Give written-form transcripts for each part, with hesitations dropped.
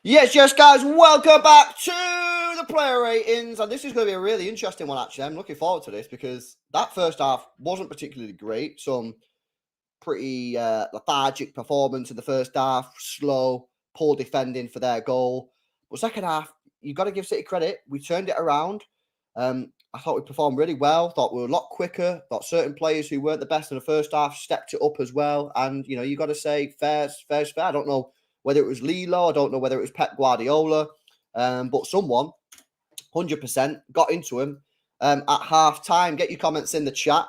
Yes, guys, welcome back to the player ratings. And this is going to be a really interesting one, actually. I'm looking forward to this because that first half wasn't particularly great. Some pretty lethargic performance in the first half, slow, poor defending for their goal. But second half, you've got to give City credit. We turned it around. I thought we performed really well. Thought we were a lot quicker. Thought certain players who weren't the best in the first half stepped it up as well. And, you got to say fair's fair. I don't know whether it was Lilo, I don't know whether it was Pep Guardiola, but someone, 100%, got into him at half time. Get your comments in the chat.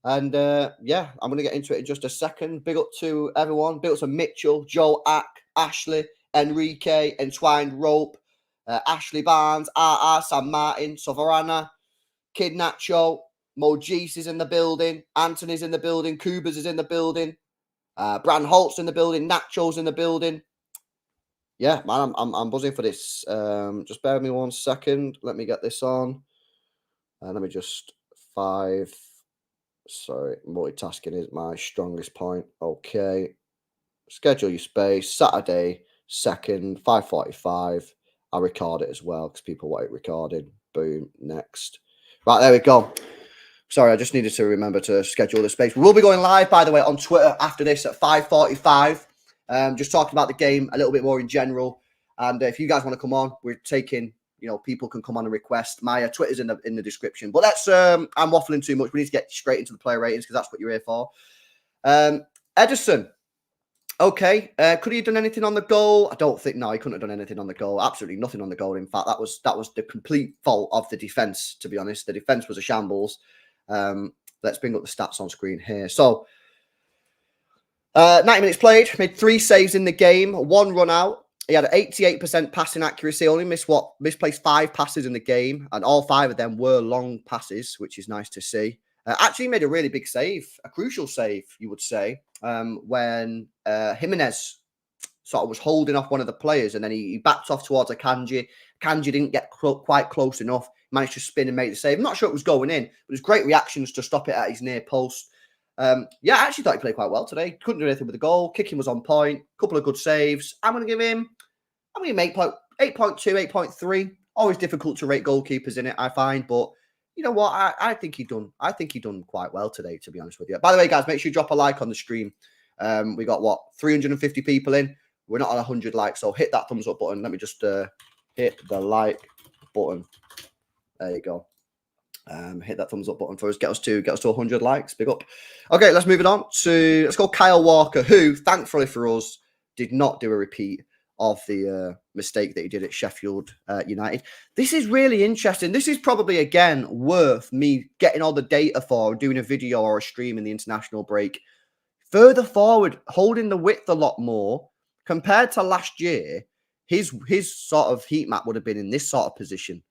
And yeah, I'm going to get into it in just a second. Big up to everyone. Big up to Mitchell, Joe Ack, Ashley, Enrique, Entwined Rope, Ashley Barnes, RR, Sam Martin, Sovarana, Kid Nacho, Mojis is in the building, Anthony's in the building, Kubas is in the building, Bran Holt's in the building, Nacho's in the building. Yeah, man, I'm buzzing for this. Just bear with me 1 second. Let me get this on. Let me just Sorry, multitasking is my strongest point. Okay. Schedule your space. Saturday, 2nd, 5:45. I'll record it as well because people want it recorded. Boom. Next. Right, there we go. Sorry, I just needed to remember to schedule the space. We will be going live, by the way, on Twitter after this at 5:45. Just talking about the game a little bit more in general. And if you guys want to come on, we're taking, people can come on and request. My Twitter's in the description. But let's, I'm waffling too much. We need to get straight into the player ratings because that's what you're here for. Edison. Okay. Could he have done anything on the goal? I don't think. No, he couldn't have done anything on the goal. Absolutely nothing on the goal. In fact, that was the complete fault of the defense, to be honest. The defense was a shambles. Let's bring up the stats on screen here. So, 90 minutes played, made 3 saves in the game, 1 run out. He had an 88% passing accuracy, only misplaced 5 passes in the game, and all 5 of them were long passes, which is nice to see. Actually made a really big save, a crucial save, you would say, when Jimenez sort of was holding off one of the players, and then he backed off towards Akanji. Akanji didn't get quite close enough, managed to spin and make the save. I'm not sure it was going in, but it was great reactions to stop it at his near post. Yeah, I actually thought he played quite well today. Couldn't do anything with the goal. Kicking was on point. Couple of good saves. I'm going to give him 8.2, 8.3. Always difficult to rate goalkeepers in it, I find, but you know what? I think he done quite well today, to be honest with you. By the way, guys, make sure you drop a like on the stream. We got 350 people in. We're not on 100 likes, so hit that thumbs up button. Let me just hit the like button. There you go. Hit that thumbs up button for us. Get us to 100 likes. Big up. Okay, let's move it on to let's go Kyle Walker, who thankfully for us did not do a repeat of the mistake that he did at Sheffield United. This is really interesting. This is probably again worth me getting all the data for, doing a video or a stream in the international break. Further forward, holding the width a lot more compared to last year. His sort of heat map would have been in this sort of position.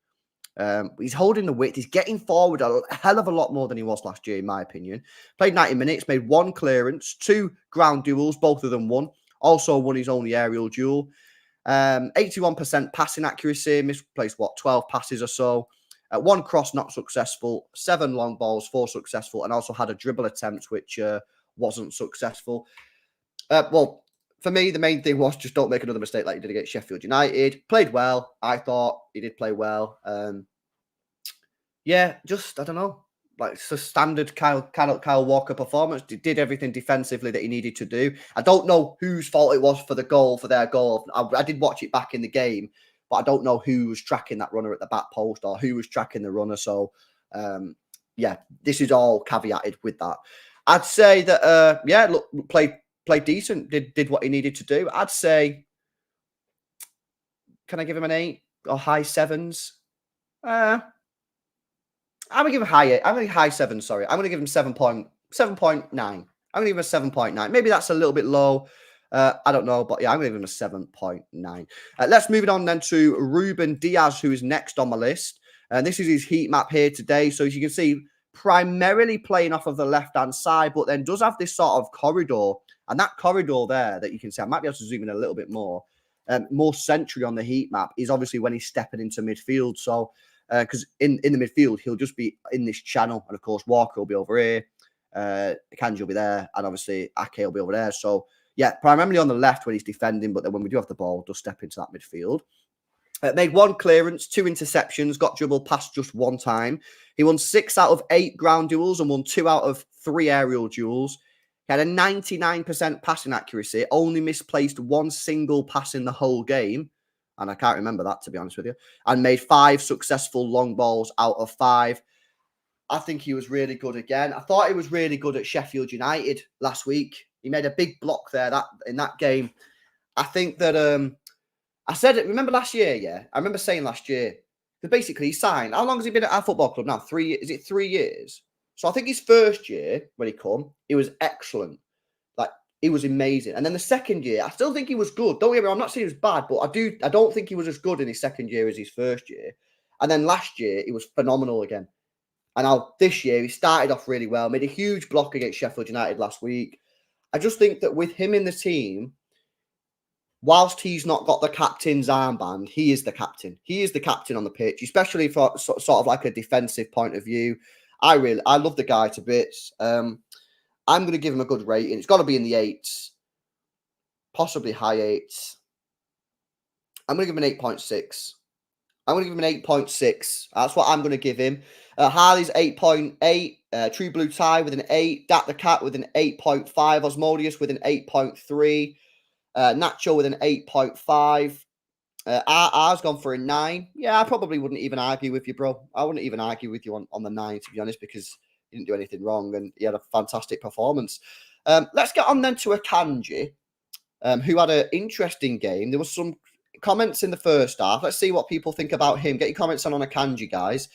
He's holding the width. He's getting forward a hell of a lot more than he was last year, in my opinion. Played 90 minutes, made 1 clearance, 2 ground duels, both of them won. Also won his only aerial duel. 81% passing accuracy, misplaced 12 passes or so. 1 cross not successful, 7 long balls, 4 successful, and also had a dribble attempt which wasn't successful. Well, for me, the main thing was just don't make another mistake like you did against Sheffield United. Played well. I thought he did play well. Yeah, just, I don't know. Like, it's a standard Kyle Walker performance. Did everything defensively that he needed to do. I don't know whose fault it was for their goal. I did watch it back in the game, but I don't know who was tracking that runner at the back post or who was tracking the runner. So, yeah, this is all caveated with that. I'd say that, yeah, look, played decent, did what he needed to do. I'd say, can I give him an 8 or high 7s? I'm going to give him high 7, sorry. I'm going to give him 7.9. I'm going to give him a 7.9. Maybe that's a little bit low. I don't know, but yeah, I'm going to give him a 7.9. Let's move it on then to Ruben Diaz, who is next on my list. And this is his heat map here today. So as you can see, primarily playing off of the left-hand side, but then does have this sort of corridor. And that corridor there that you can see, I might be able to zoom in a little bit more centrally on the heat map is obviously when he's stepping into midfield. So, because in the midfield, he'll just be in this channel. And of course, Walker will be over here. Akanji will be there. And obviously, Ake will be over there. So, Yeah, primarily on the left when he's defending, but then when we do have the ball, does step into that midfield. Made 1 clearance, 2 interceptions, got dribbled past just 1 time. He won 6 out of 8 ground duels and won 2 out of 3 aerial duels. He had a 99% passing accuracy, only misplaced 1 single pass in the whole game. And I can't remember that, to be honest with you. And made 5 successful long balls out of 5. I think he was really good again. I thought he was really good at Sheffield United last week. He made a big block there in that game. I think that I said it. Remember last year? Yeah, I remember saying last year that basically he signed. How long has he been at our football club now? 3 Is it 3 years? So I think his first year when he come, he was excellent. Like he was amazing. And then the second year, I still think he was good. Don't get me wrong, I'm not saying he was bad, but I don't think he was as good in his second year as his first year. And then last year, he was phenomenal again. And now this year, he started off really well. Made a huge block against Sheffield United last week. I just think that with him in the team, whilst he's not got the captain's armband, he is the captain. He is the captain on the pitch, especially for sort of like a defensive point of view. I love the guy to bits. I'm going to give him a good rating. It's got to be in the 8s, possibly high 8s. I'm going to give him an 8.6. I'm going to give him an 8.6. That's what I'm going to give him. Harley's 8.8. True Blue Tie with an 8. Dat the Cat with an 8.5. Osmodius with an 8.3. Nacho with an 8.5. R's gone for a 9. Yeah, I probably wouldn't even argue with you, bro. I wouldn't even argue with you on the 9, to be honest, because he didn't do anything wrong and he had a fantastic performance. Let's get on then to Akanji, who had an interesting game. There was some comments in the first half. Let's see what people think about him. Get your comments on Akanji, guys.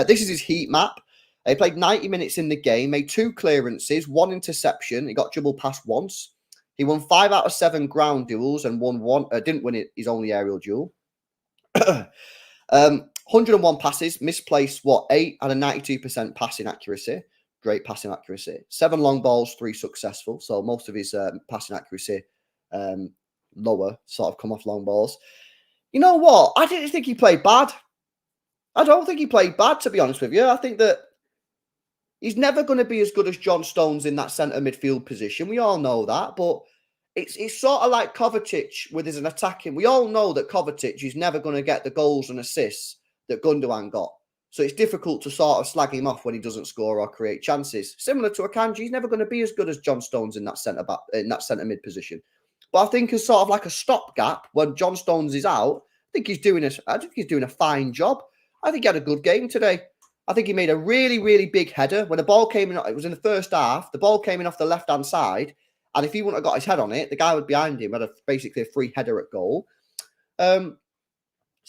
This is his heat map. He played 90 minutes in the game, made 2 clearances, 1 interception. He got dribbled past once. He won 5 out of 7 ground duels and didn't win his only aerial duel. 101 passes, misplaced 8, had a 92% passing accuracy. Great passing accuracy. 7 long balls, 3 successful. So most of his passing accuracy lower, sort of come off long balls. You know what? I didn't think he played bad. I don't think he played bad, to be honest with you. I think that he's never going to be as good as John Stones in that centre midfield position. We all know that, but it's sort of like Kovacic with his attacking. We all know that Kovacic is never going to get the goals and assists that Gundogan got. So it's difficult to sort of slag him off when he doesn't score or create chances. Similar to Akanji, he's never going to be as good as John Stones in that centre mid position. But I think as sort of like a stopgap when John Stones is out, I think he's doing a fine job. I think he had a good game today. I think he made a really, really big header. When the ball came in, it was in the first half, the ball came in off the left-hand side, and if he wouldn't have got his head on it, the guy would behind him had basically a free header at goal. So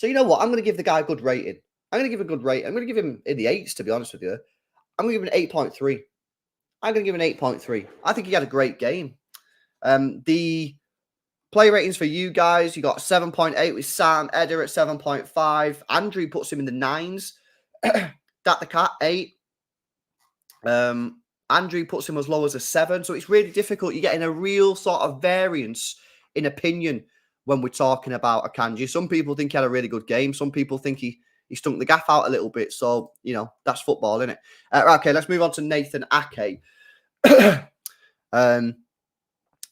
you know what? I'm going to give the guy a good rating. I'm going to give him a good rating. I'm going to give him in the 8s, to be honest with you. I'm going to give him an 8.3. I'm going to give him an 8.3. I think he had a great game. The play ratings for you guys, you got 7.8 with Sam, Edder at 7.5. Andrew puts him in the 9s. Dat the Cat, 8. Andrew puts him as low as a 7. So it's really difficult. You're getting a real sort of variance in opinion when we're talking about Akanji. Some people think he had a really good game. Some people think he stunk the gaff out a little bit. So, you know, that's football, isn't it? Okay, let's move on to Nathan Ake.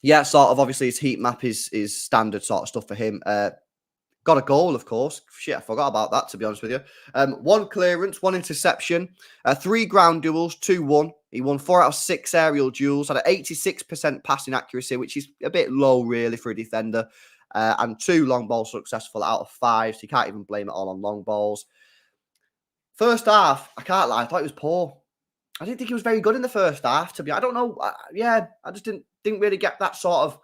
Yeah, sort of obviously his heat map is standard sort of stuff for him. Got a goal, of course. Shit, I forgot about that, to be honest with you. 1 clearance, 1 interception, 3 ground duels, 2-1. He won 4 out of 6 aerial duels, had an 86% passing accuracy, which is a bit low, really, for a defender. And 2 long balls successful out of 5, so you can't even blame it all on long balls. First half, I can't lie, I thought it was poor. I didn't think he was very good in the first half, to be honest. I don't know. I just didn't really get that sort of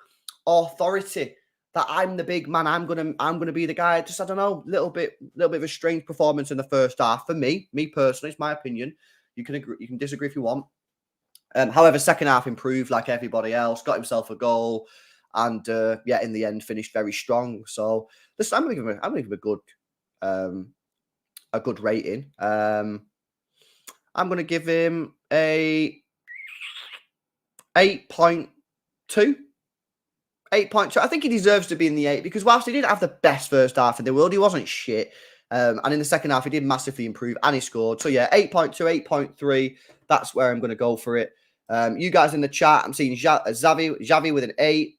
authority that I'm the big man. I'm gonna be the guy. Just I don't know, little bit of a strange performance in the first half for me. Me personally, it's my opinion. You can agree, you can disagree if you want. However, second half improved like everybody else. Got himself a goal, and in the end finished very strong. So I'm gonna give him a good rating. I'm going to give him a 8.2. 8.2. I think he deserves to be in the 8 because whilst he didn't have the best first half in the world, he wasn't shit. And in the second half, he did massively improve and he scored. So, yeah, 8.2, 8.3. That's where I'm going to go for it. You guys in the chat, I'm seeing Xavi with an 8.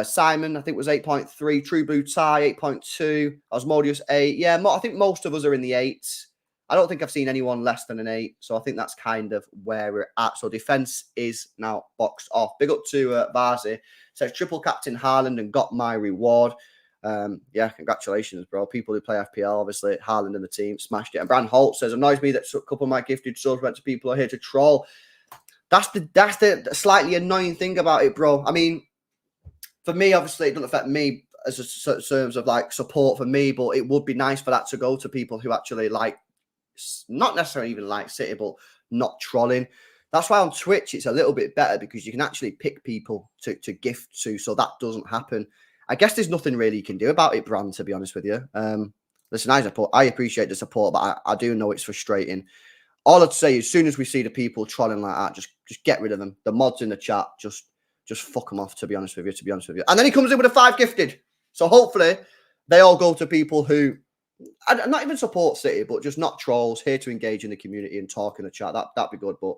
Simon, I think, was 8.3. True Blue Tie, 8.2. Osmodius, 8. Yeah, I think most of us are in the 8s. I don't think I've seen anyone less than an 8. So I think that's kind of where we're at. So defense is now boxed off. Big up to Varzi. Says triple captain Haaland and got my reward. Yeah, congratulations, bro. People who play FPL, obviously, Haaland and the team smashed it. And Bran Holt says, annoys me that a couple of my gifted subs went to people who are here to troll. That's the slightly annoying thing about it, bro. I mean, for me, obviously, it doesn't affect me as a terms of like support for me, but it would be nice for that to go to people who actually like, not necessarily even like City, but not trolling. That's why on Twitch it's a little bit better because you can actually pick people to gift to, so that doesn't happen. I guess there's nothing really you can do about it, Brand, to be honest with you. Listen, I appreciate the support, but I do know it's frustrating. All I'd say is, as soon as we see the people trolling like that, just get rid of them. The mods in the chat, just fuck them off, to be honest with you, And then he comes in with a 5 gifted. So hopefully they all go to people who not even support City, but just not trolls, here to engage in the community and talk in the chat. That'd be good. But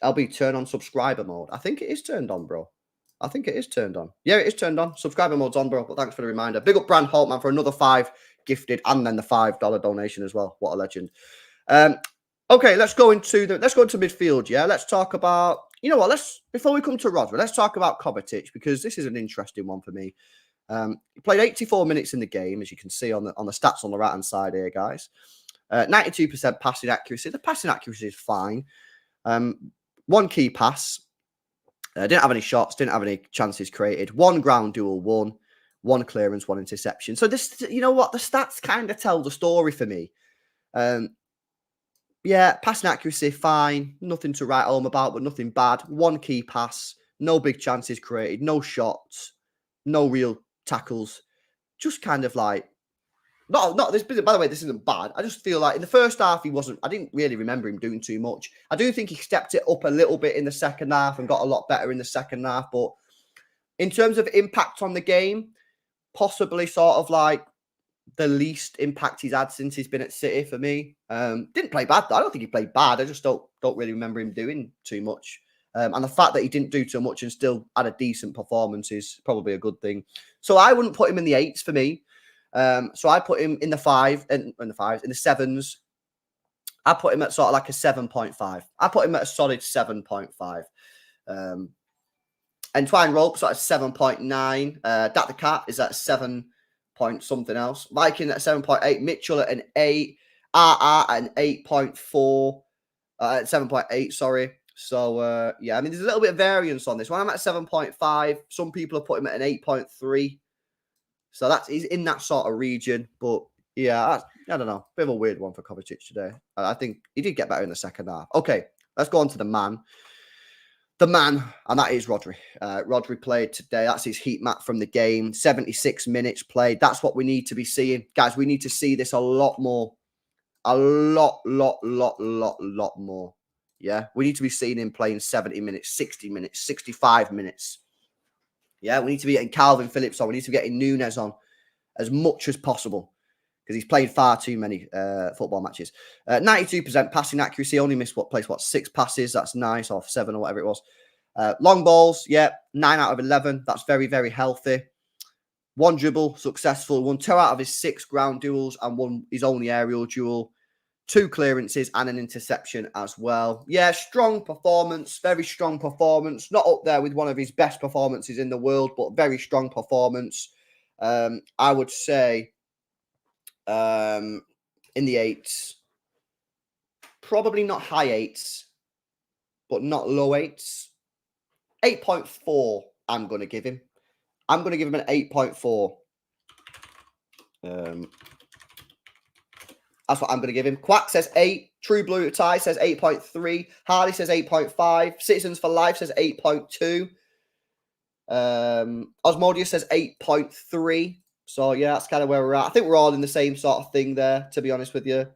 LB, turn on subscriber mode. I think it is turned on, bro. I think it is turned on. Yeah, it is turned on. Subscriber mode's on, bro. But thanks for the reminder. Big up Brand Holtman for another 5 gifted and then the $5 donation as well. What a legend. Okay, let's go into midfield. Yeah, let's talk about, you know what, before we come to Rodri, let's talk about Kovacic, because this is an interesting one for me. He played 84 minutes in the game, as you can see on the stats on the right hand side here, guys. 92% passing accuracy. The passing accuracy is fine. 1 key pass. Didn't have any shots, didn't have any chances created. 1 ground duel, 1 clearance, 1 interception. So this, you know what, the stats kind of tell the story for me. Yeah, passing accuracy, fine. Nothing to write home about, but nothing bad. 1 key pass, no big chances created, no shots, no real tackles. Just kind of like, not this. By the way, this isn't bad. I just feel like in the first half, I didn't really remember him doing too much. I do think he stepped it up a little bit in the second half and got a lot better in the second half. But in terms of impact on the game, possibly sort of like the least impact he's had since he's been at City for me. Didn't play bad, though. I don't think he played bad. I just don't really remember him doing too much. And the fact that he didn't do too much and still had a decent performance is probably a good thing. So I wouldn't put him in the 8s for me. So I put him in the 5, in the 7s. I put him at sort of like a 7.5. I put him at a solid 7.5. And Twine Rope sort of 7.9. Dat the Cat is at 7 point something else. Viking at 7.8. Mitchell at an 8. RR at an 8.4. At 7.8, sorry. So, yeah, I mean, there's a little bit of variance on this one. I'm at 7.5. Some people have put him at an 8.3. So he's in that sort of region. But, yeah, I don't know. Bit of a weird one for Kovacic today. I think he did get better in the second half. Okay, let's go on to the man. The man, and that is Rodri. Rodri played today. That's his heat map from the game. 76 minutes played. That's what we need to be seeing. Guys, we need to see this a lot more. A lot more. Yeah, we need to be seeing him playing 70 minutes, 60 minutes, 65 minutes. Yeah, we need to be getting Calvin Phillips on. We need to be getting Nunes on as much as possible because he's played far too many football matches. 92% passing accuracy. Only missed 6 passes. That's nice, or 7 or whatever it was. Long balls, yeah, 9 out of 11. That's very, very healthy. 1 dribble, successful. Won 2 out of his 6 ground duels and won his only aerial duel. 2 clearances and an interception as well. Yeah, strong performance. Very strong performance. Not up there with one of his best performances in the world, but very strong performance. I would say in the 8s. Probably not high 8s, but not low 8s. 8.4 I'm going to give him. I'm going to give him an 8.4. That's what I'm going to give him. Quack says 8. True Blue Tie says 8.3. Harley says 8.5. Citizens for Life says 8.2. Osmodius says 8.3. So, yeah, that's kind of where we're at. I think we're all in the same sort of thing there, to be honest with you.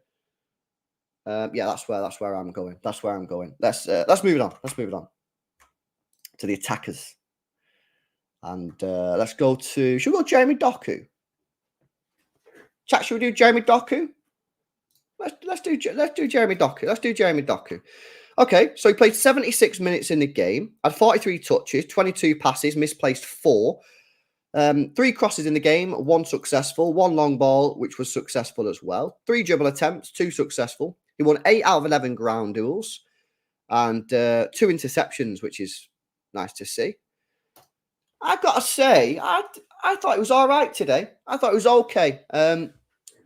Yeah, that's where I'm going. That's where I'm going. Let's move it on. Let's move it on to the attackers. And let's go to... Should we go Jeremy Doku? Chat, should we do Jeremy Doku? Let's do Jeremy Doku. Let's do Jeremy Doku. Okay, so he played 76 minutes in the game, had 43 touches, 22 passes, misplaced 4. 3 crosses in the game, 1 successful, 1 long ball, which was successful as well. 3 dribble attempts, 2 successful. He won 8 out of 11 ground duels and 2 interceptions, which is nice to see. I've got to say, I thought it was all right today. I thought it was okay.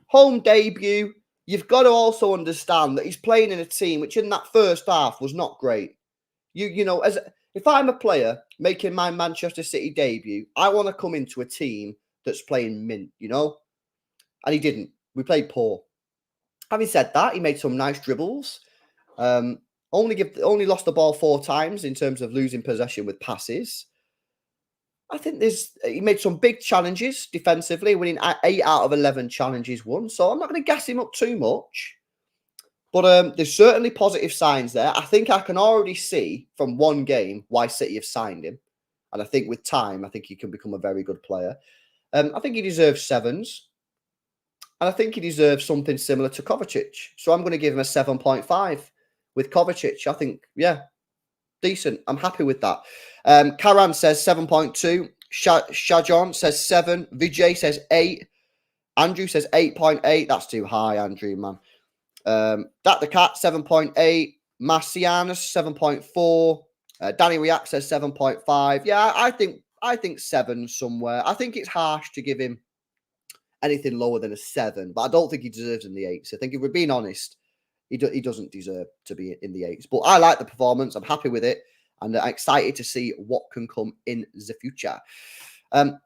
Home debut. You've got to also understand that he's playing in a team which in that first half was not great. You know, if I'm a player making my Manchester City debut, I want to come into a team that's playing mint, you know? And he didn't. We played poor. Having said that, he made some nice dribbles. Only lost the ball 4 times in terms of losing possession with passes. I think he made some big challenges defensively, winning 8 out of 11 challenges won. So I'm not going to gas him up too much. But there's certainly positive signs there. I think I can already see from one game why City have signed him. And I think with time, I think he can become a very good player. I think he deserves 7s. And I think he deserves something similar to Kovacic. So I'm going to give him a 7.5 with Kovacic. I think, yeah, decent. I'm happy with that. Karan says 7.2. Shajon says 7. Vijay says 8. Andrew says 8.8. That's too high, Andrew, man. Dat the Cat 7.8. Marcianus 7.4. Danny React says 7.5. Yeah, I think 7 somewhere. I think it's harsh to give him anything lower than a 7, but I don't think he deserves in the 8s. I think if we're being honest, he doesn't deserve to be in the 8s. But I like the performance. I'm happy with it, and I'm excited to see what can come in the future.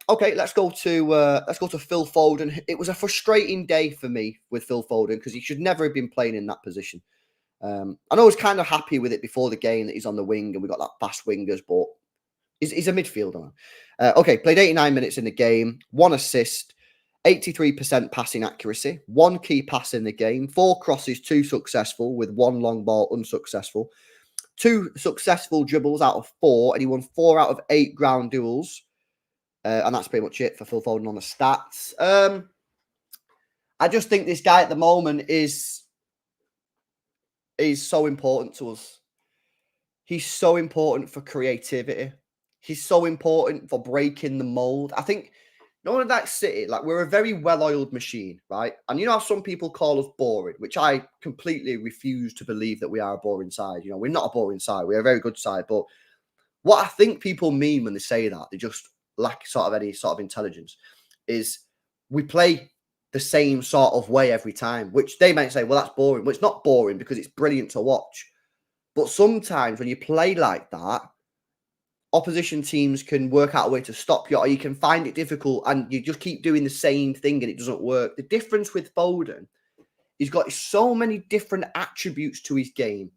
Okay, let's go to Phil Foden. It was a frustrating day for me with Phil Foden because he should never have been playing in that position. I know I was kind of happy with it before the game that he's on the wing and we got that fast wingers, but he's a midfielder. Okay, played 89 minutes in the game, 1 assist, 83% passing accuracy, 1 key pass in the game, 4 crosses, 2 successful with 1 long ball unsuccessful, 2 successful dribbles out of 4, and he won 4 out of 8 ground duels. And that's pretty much it for Phil Foden on the stats. I just think this guy at the moment is so important to us. He's so important for creativity. He's so important for breaking the mold. I think, knowing that City, like, we're a very well-oiled machine, right? And you know how some people call us boring, which I completely refuse to believe that we are a boring side. You know, we're not a boring side. We're a very good side. But what I think people mean when they say that, they just lack sort of any sort of intelligence, is we play the same sort of way every time, which they might say, well, that's boring. Well, it's not boring because it's brilliant to watch. But sometimes when you play like that, opposition teams can work out a way to stop you, or you can find it difficult and you just keep doing the same thing and it doesn't work. The difference with Foden, he's got so many different attributes to his game.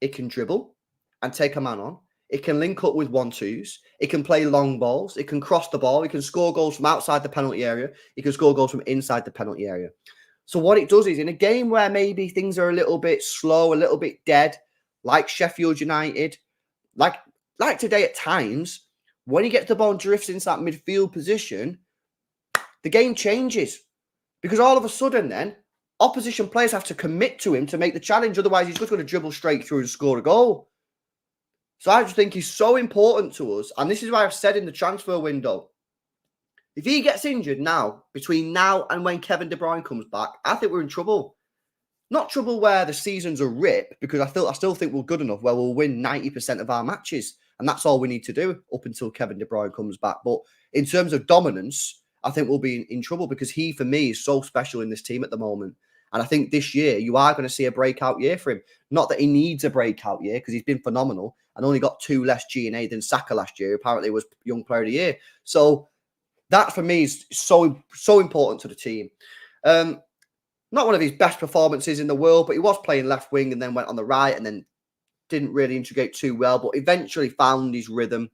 It can dribble and take a man on. It can link up with 1-2s. It can play long balls. It can cross the ball. It can score goals from outside the penalty area. It can score goals from inside the penalty area. So what it does is, in a game where maybe things are a little bit slow, a little bit dead, like Sheffield United, like today at times, when he gets the ball and drifts into that midfield position, the game changes. Because all of a sudden then, opposition players have to commit to him to make the challenge. Otherwise, he's just going to dribble straight through and score a goal. So I just think he's so important to us. And this is why I've said in the transfer window, if he gets injured now, between now and when Kevin De Bruyne comes back, I think we're in trouble. Not trouble where the season's a rip, because I still think we're good enough where we'll win 90% of our matches. And that's all we need to do up until Kevin De Bruyne comes back. But in terms of dominance, I think we'll be in trouble because he, for me, is so special in this team at the moment. And I think this year, you are going to see a breakout year for him. Not that he needs a breakout year, because he's been phenomenal and only got 2 less G&A than Saka last year. Apparently was Young Player of the Year. So that, for me, is so important to the team. Not one of his best performances in the world, but he was playing left wing and then went on the right and then didn't really integrate too well, but eventually found his rhythm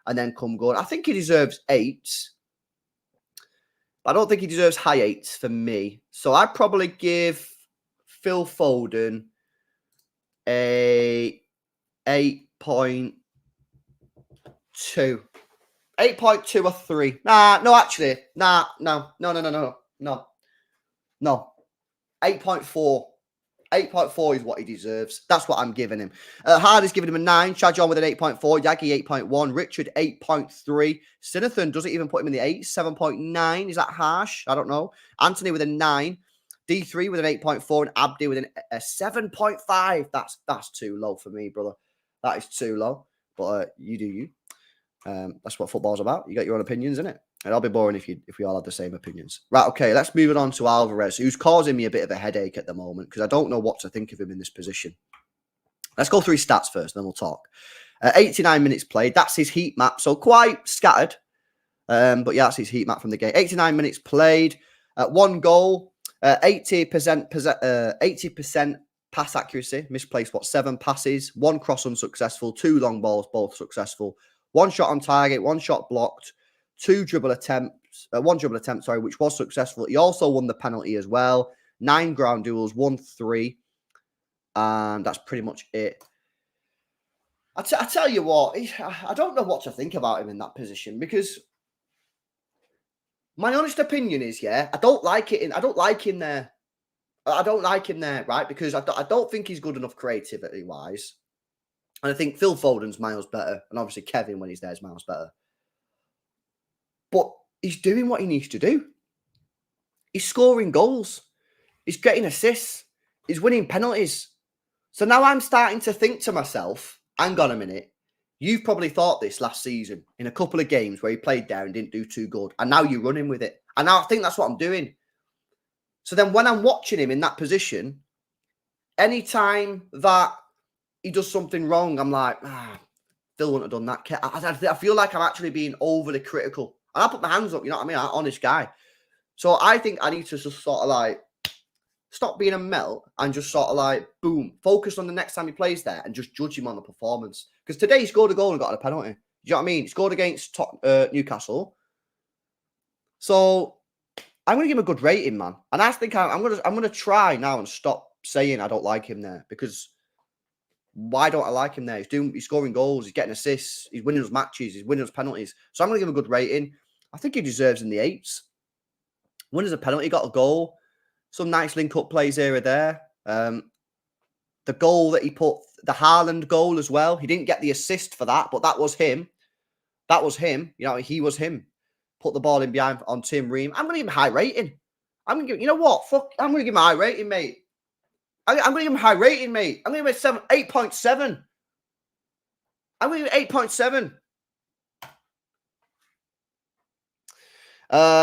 and then come good. I think he deserves 8s, but I don't think he deserves high 8s for me. So I'd probably give Phil Foden a 8.2. 8.2 or 3. No, 8.4. 8.4 is what he deserves. That's what I'm giving him. Hardy's giving him a 9. Chad John with an 8.4. Yagi 8.1. Richard 8.3. Sinathan doesn't even put him in the 8. 7.9. Is that harsh? I don't know. Anthony with a 9. D3 with an 8.4 and Abdi with a 7.5. That's too low for me, brother. That is too low. But you do you. That's what football's about. You got your own opinions, innit? And I'll be boring if we all have the same opinions. Right, okay, let's move it on to Alvarez, who's causing me a bit of a headache at the moment because I don't know what to think of him in this position. Let's go through his stats first, then we'll talk. 89 minutes played. That's his heat map, so quite scattered. But yeah, that's his heat map from the game. 89 minutes played. 1 goal. 80% pass accuracy. Misplaced, 7 passes. 1 cross unsuccessful. 2 long balls, both successful. 1 shot on target. 1 shot blocked. 1 dribble attempt, which was successful. He also won the penalty as well. 9 ground duels, 1-3. And that's pretty much it. I tell you what, I don't know what to think about him in that position because my honest opinion is, I don't like it. I don't like him there. I don't like him there, right? Because I don't think he's good enough creativity-wise. And I think Phil Foden's miles better. And obviously Kevin, when he's there, is miles better. But he's doing what he needs to do. He's scoring goals. He's getting assists. He's winning penalties. So now I'm starting to think to myself, hang on a minute. You've probably thought this last season in a couple of games where he played there and didn't do too good. And now you're running with it. And I think that's what I'm doing. So then when I'm watching him in that position, anytime that he does something wrong, I'm like, Phil wouldn't have done that. I feel like I'm actually being overly critical. And I put my hands up, you know what I mean? I'm an honest guy. So I think I need to just sort of like stop being a melt and just sort of like, boom, focus on the next time he plays there and just judge him on the performance. Because today he scored a goal and got a penalty. Do you know what I mean? He scored against Newcastle. So I'm going to give him a good rating, man. And I think I'm going to try now and stop saying I don't like him there because why don't I like him there? He's scoring goals, he's getting assists, he's winning us matches, he's winning us penalties. So I'm going to give him a good rating. I think he deserves in the 8s. Winners a penalty, got a goal. Some nice link-up plays here or there. The goal that he put, the Haaland goal as well. He didn't get the assist for that, but that was him. That was him. You know, he was him. Put the ball in behind on Tim Ream. I'm going to give him a high rating. I'm going to give, you know what? Fuck, I'm going to give him a high rating, mate. I'm going to give him a high rating, mate. I'm going to give him 8.7. I'm going to give him 8.7.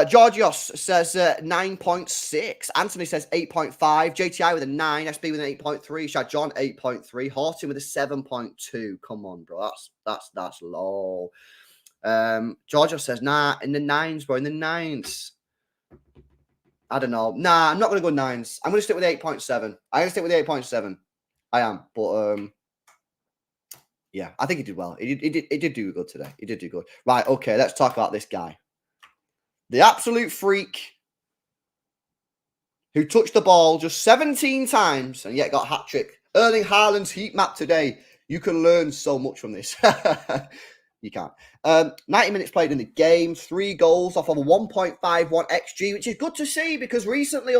Georgios says 9.6. Anthony says 8.5. JTI with a 9. SB with an 8.3. Shad John 8.3. Horton with a 7.2. Come on, bro. That's low. Georgios says, nah, in the 9s, bro. In the 9s. I don't know. Nah, I'm not going to go 9s. I'm going to stick with 8.7. I'm going to stick with 8.7. I am. But, yeah, I think he did well. He did do good today. He did do good. Right, okay, let's talk about this guy. The absolute freak who touched the ball just 17 times and yet got a hat-trick. Erling Haaland's heat map today. You can learn so much from this. You can't. 90 minutes played in the game. 3 goals off of a 1.51 XG, which is good to see because recently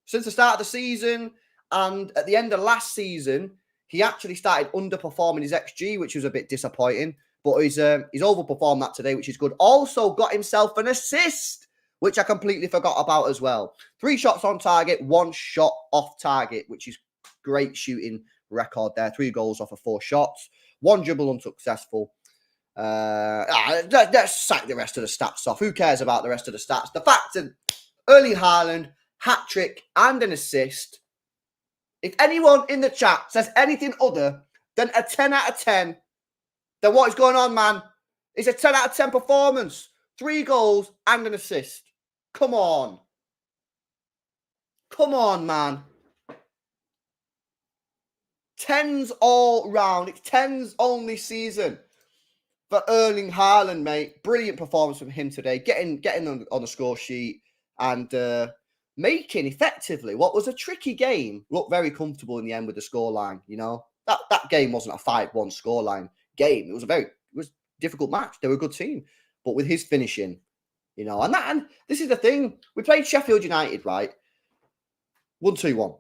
since the start of the season and at the end of last season, he actually started underperforming his XG, which was a bit disappointing. But he's overperformed that today, which is good. Also got himself an assist, which I completely forgot about as well. 3 shots on target, 1 shot off target, which is great shooting record there. 3 goals off of 4 shots. 1 dribble unsuccessful. Let's sack the rest of the stats off. Who cares about the rest of the stats? The fact that Erling Haaland, hat-trick and an assist. If anyone in the chat says anything other than a 10 out of 10, then what is going on, man? It's a 10 out of 10 performance. 3 goals and an assist. Come on. Come on, man. 10s all round. It's 10s only season for Erling Haaland, mate. Brilliant performance from him today. Getting on the score sheet and making effectively what was a tricky game look very comfortable in the end with the scoreline. You know, that game wasn't a 5-1 scoreline game. It was a difficult match. They were a good team, but with his finishing, you know, and this is the thing. We played Sheffield United, right? 1-2-1.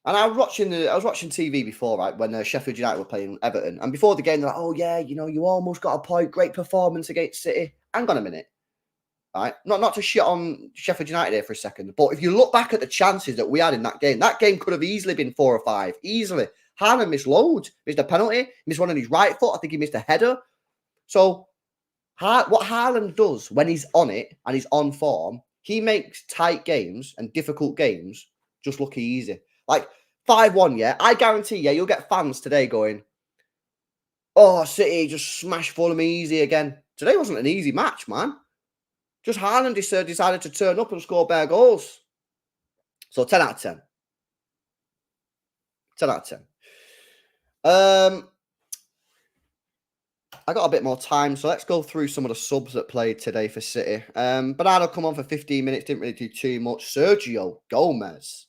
And I was watching TV before, right, when Sheffield United were playing Everton. And before the game, they're like, oh, yeah, you almost got a point. Great performance against City. Hang on a minute, right? Not to shit on Sheffield United here for a second. But if you look back at the chances that we had in that game could have easily been 4 or 5. Easily. Haaland missed loads. Missed a penalty. Missed one on his right foot. I think he missed a header. So what Haaland does when he's on it and he's on form, he makes tight games and difficult games just look easy. Like 5-1, yeah. I guarantee, yeah, you'll get fans today going, oh, City just smashed Fulham easy again. Today wasn't an easy match, man. Just Haaland decided to turn up and score bare goals. So 10 out of 10. 10 out of 10. I got a bit more time, so let's go through some of the subs that played today for City. Bernardo come on for 15 minutes, didn't really do too much. Sergio Gomez.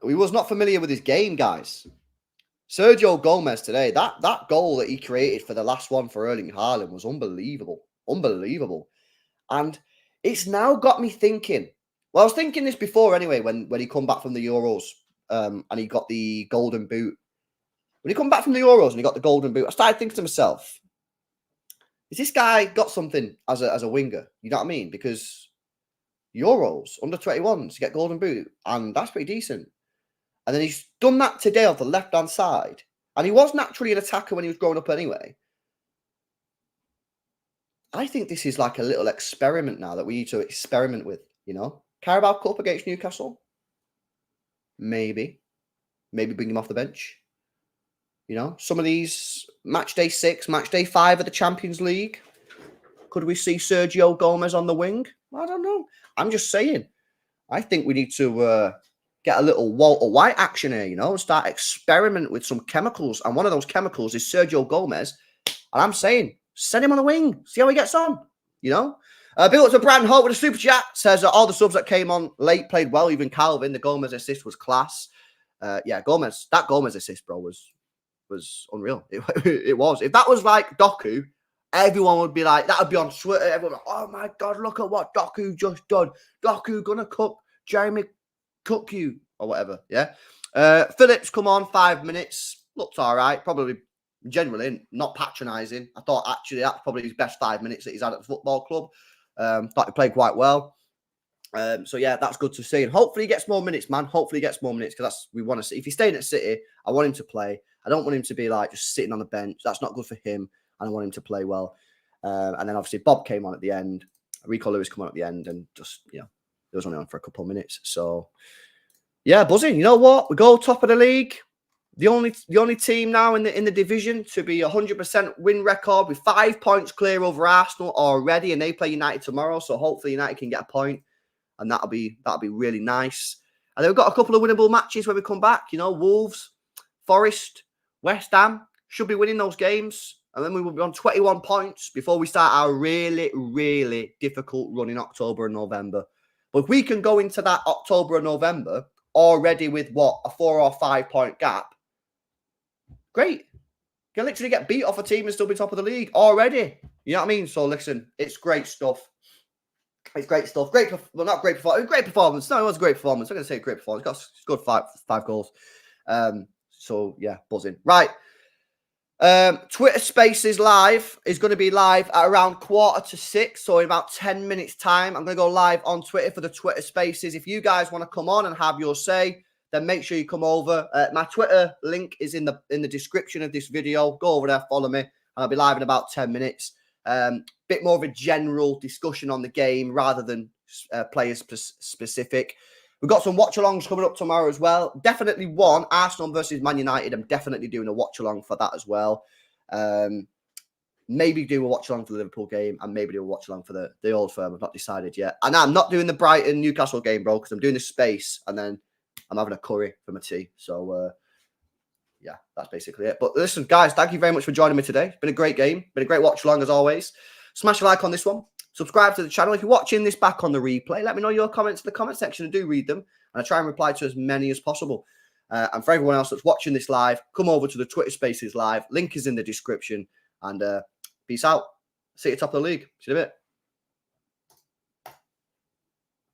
We was not familiar with his game, guys. Sergio Gomez today, that goal that he created for the last one for Erling Haaland was unbelievable. Unbelievable. And it's now got me thinking. Well, I was thinking this before anyway, when he come back from the Euros and he got the golden boot. When he come back from the Euros and he got the golden boot, I started thinking to myself, is this guy got something as a winger? You know what I mean? Because Euros, under 21s, to get golden boot, and that's pretty decent. And then he's done that today on the left-hand side. And he was naturally an attacker when he was growing up anyway. I think this is like a little experiment now that we need to experiment with, you know? Carabao Cup against Newcastle? Maybe. Maybe bring him off the bench. You know, some of these match day 6, match day 5 of the Champions League. Could we see Sergio Gomez on the wing? I don't know. I'm just saying. I think we need to get a little Walter White action here, you know, and start experiment with some chemicals. And one of those chemicals is Sergio Gomez. And I'm saying, send him on the wing. See how he gets on, you know. Bill up to Brandon Hope with a super chat. Says all the subs that came on late played well. Even Calvin, the Gomez assist was class. Yeah, Gomez. That Gomez assist, bro, was unreal. It was. If that was like Doku, everyone would be like, that would be on Twitter. Everyone would be like, oh my God, look at what Doku just done. Doku gonna cook Jeremy Cook you or whatever. Yeah. Phillips come on 5 minutes. Looked all right. Probably generally not patronising. I thought actually that's probably his best 5 minutes that he's had at the football club. Thought he played quite well. So yeah, that's good to see. And hopefully he gets more minutes, man. Hopefully he gets more minutes because that's we want to see. If he's staying at City, I want him to play. I don't want him to be like just sitting on the bench. That's not good for him. And I want him to play well. And then obviously Bob came on at the end. Rico Lewis come on at the end and just, you know, it was only on for a couple of minutes. So yeah, buzzing. You know what? We go top of the league. The only team now in the division to be 100% win record with 5 points clear over Arsenal already, and they play United tomorrow. So hopefully United can get a point, and that'll be really nice. And then we've got a couple of winnable matches when we come back. You know, Wolves, Forest, West Ham should be winning those games, and then we will be on 21 points before we start our really, really difficult run in October and November. But if we can go into that October and November already with what, a 4 or 5 point gap, great. You can literally get beat off a team and still be top of the league already. You know what I mean? So listen, it's great stuff. It's great stuff. Not great performance. Great performance. No, it was a great performance. I'm going to say great performance. Got five goals. So yeah, buzzing. Right. Twitter Spaces live is going to be live at around 5:45. So in about 10 minutes time, I'm going to go live on Twitter for the Twitter Spaces. If you guys want to come on and have your say, then make sure you come over. My Twitter link is in the description of this video. Go over there, follow me, and I'll be live in about 10 minutes. Bit more of a general discussion on the game rather than players specific. We've got some watch-alongs coming up tomorrow as well. Definitely one, Arsenal versus Man United. I'm definitely doing a watch-along for that as well. Maybe do a watch-along for the Liverpool game and maybe do a watch-along for the Old Firm. I've not decided yet. And I'm not doing the Brighton-Newcastle game, bro, because I'm doing the space and then I'm having a curry for my tea. So, yeah, that's basically it. But listen, guys, thank you very much for joining me today. It's been a great game. Been a great watch-along as always. Smash a like on this one. Subscribe to the channel. If you're watching this back on the replay, let me know your comments in the comment section. I do read them, and I try and reply to as many as possible. And for everyone else that's watching this live, come over to the Twitter Spaces live. Link is in the description. And peace out. See you at the top of the league. See you in a bit.